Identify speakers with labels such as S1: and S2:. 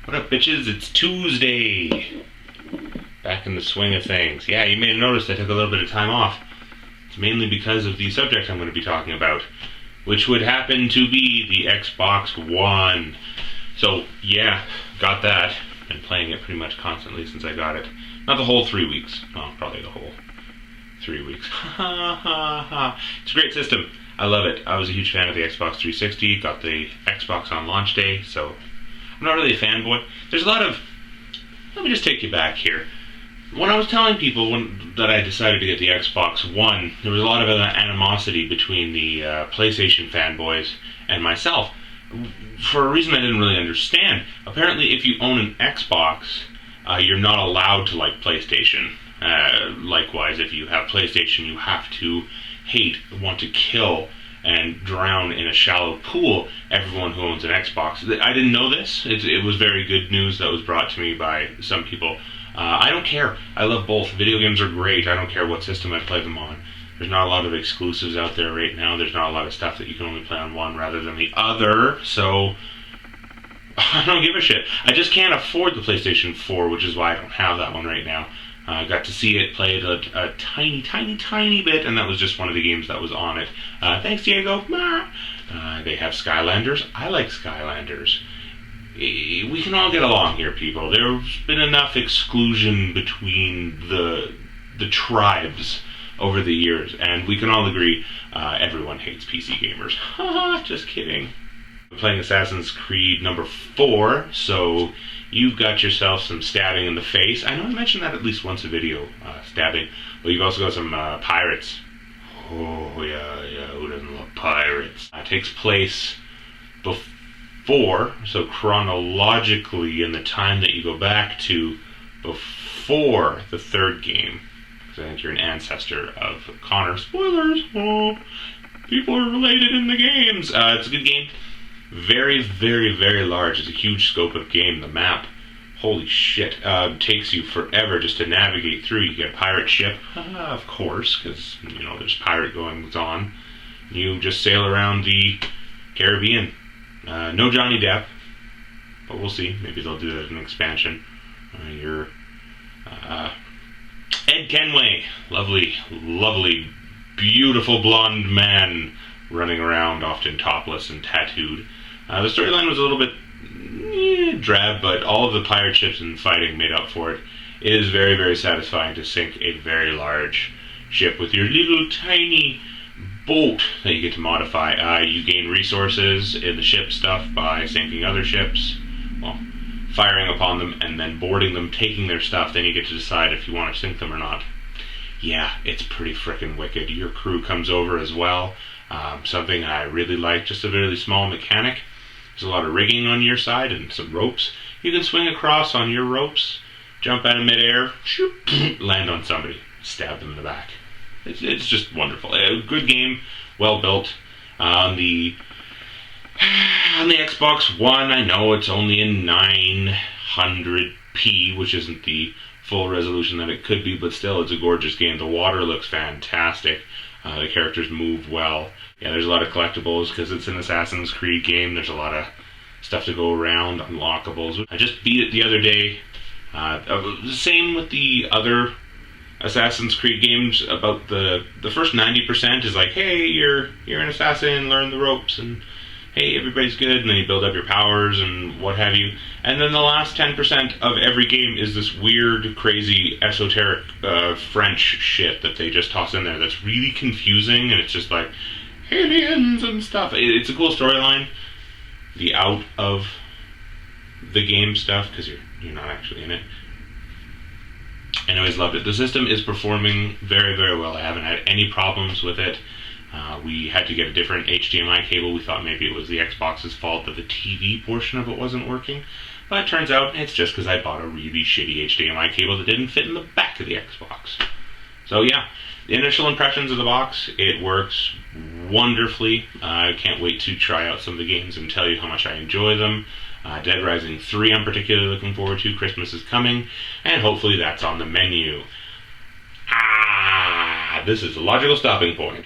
S1: What up, bitches? It's Tuesday. Back in the swing of things. Yeah, you may have noticed I took a little bit of time off. It's mainly because of the subject I'm going to be talking about, which would happen to be the Xbox One. So, yeah, got that. Been playing it pretty much constantly since I got it. Not the whole 3 weeks. Well, probably the whole 3 weeks. It's a great system. I love it. I was a huge fan of the Xbox 360. Got the Xbox on launch day, so I'm not really a fanboy. There's a lot of... Let me just take you back here. When I was telling people that I decided to get the Xbox One, there was a lot of animosity between the PlayStation fanboys and myself. For a reason I didn't really understand. Apparently, if you own an Xbox, you're not allowed to like PlayStation. Likewise, if you have PlayStation, you have to want to kill and drown in a shallow pool everyone who owns an Xbox. I didn't know this. It was very good news that was brought to me by some people. I don't care. I love both. Video games are great. I don't care what system I play them on. There's not a lot of exclusives out there right now. There's not a lot of stuff that you can only play on one rather than the other, so I don't give a shit. I just can't afford the PlayStation 4, which is why I don't have that one right now. I got to see it played a tiny bit, and that was just one of the games that was on it. Thanks, Diego. They have Skylanders. I like Skylanders. We can all get along here, people. There's been enough exclusion between the tribes over the years, and we can all agree everyone hates PC gamers. Just kidding. I'm playing Assassin's Creed number 4, so you've got yourself some stabbing in the face. I know I mentioned that at least once a video, stabbing. But you've also got some pirates. Oh, yeah, who doesn't love pirates? It takes place before, so chronologically in the time that you go back to before the third game. Because I think you're an ancestor of Connor. Spoilers! Oh, people are related in the games. It's a good game. Very, very, very large. It's a huge scope of game. The map, holy shit, takes you forever just to navigate through. You get a pirate ship, of course, because, there's pirate goings on. You just sail around the Caribbean. No Johnny Depp, but we'll see. Maybe they'll do that in an expansion. You're Ed Kenway. Lovely, beautiful blonde man running around, often topless and tattooed. The storyline was a little bit drab, but all of the pirate ships and fighting made up for it. It is very, very satisfying to sink a very large ship with your little tiny boat that you get to modify. You gain resources in the ship stuff by sinking other ships, firing upon them and then boarding them, taking their stuff. Then you get to decide if you want to sink them or not. Yeah, it's pretty frickin' wicked. Your crew comes over as well. Something I really like, just a really small mechanic. There's a lot of rigging on your side and some ropes. You can swing across on your ropes, jump out of midair, shoot, land on somebody, stab them in the back. It's just wonderful. A good game, well built. On the Xbox One, I know it's only in 900p, which isn't the full resolution that it could be, but still, it's a gorgeous game. The water looks fantastic. The characters move well. Yeah, there's a lot of collectibles because it's an Assassin's Creed game. There's a lot of stuff to go around, unlockables. I just beat it the other day. Same with the other Assassin's Creed games. About the first 90% is like, hey, you're an assassin, learn the ropes, and hey, everybody's good, and then you build up your powers and what have you. And then the last 10% of every game is this weird, crazy, esoteric French shit that they just toss in there that's really confusing, and it's just like aliens and stuff. It's a cool storyline. The out of the game stuff, because you're not actually in it. And I always loved it. The system is performing very, very well. I haven't had any problems with it. We had to get a different HDMI cable. We thought maybe it was the Xbox's fault that the TV portion of it wasn't working. But it turns out it's just because I bought a really shitty HDMI cable that didn't fit in the back of the Xbox. So yeah, the initial impressions of the box, it works wonderfully. I can't wait to try out some of the games and tell you how much I enjoy them. Dead Rising 3 I'm particularly looking forward to. Christmas is coming, and hopefully that's on the menu. This is a logical stopping point.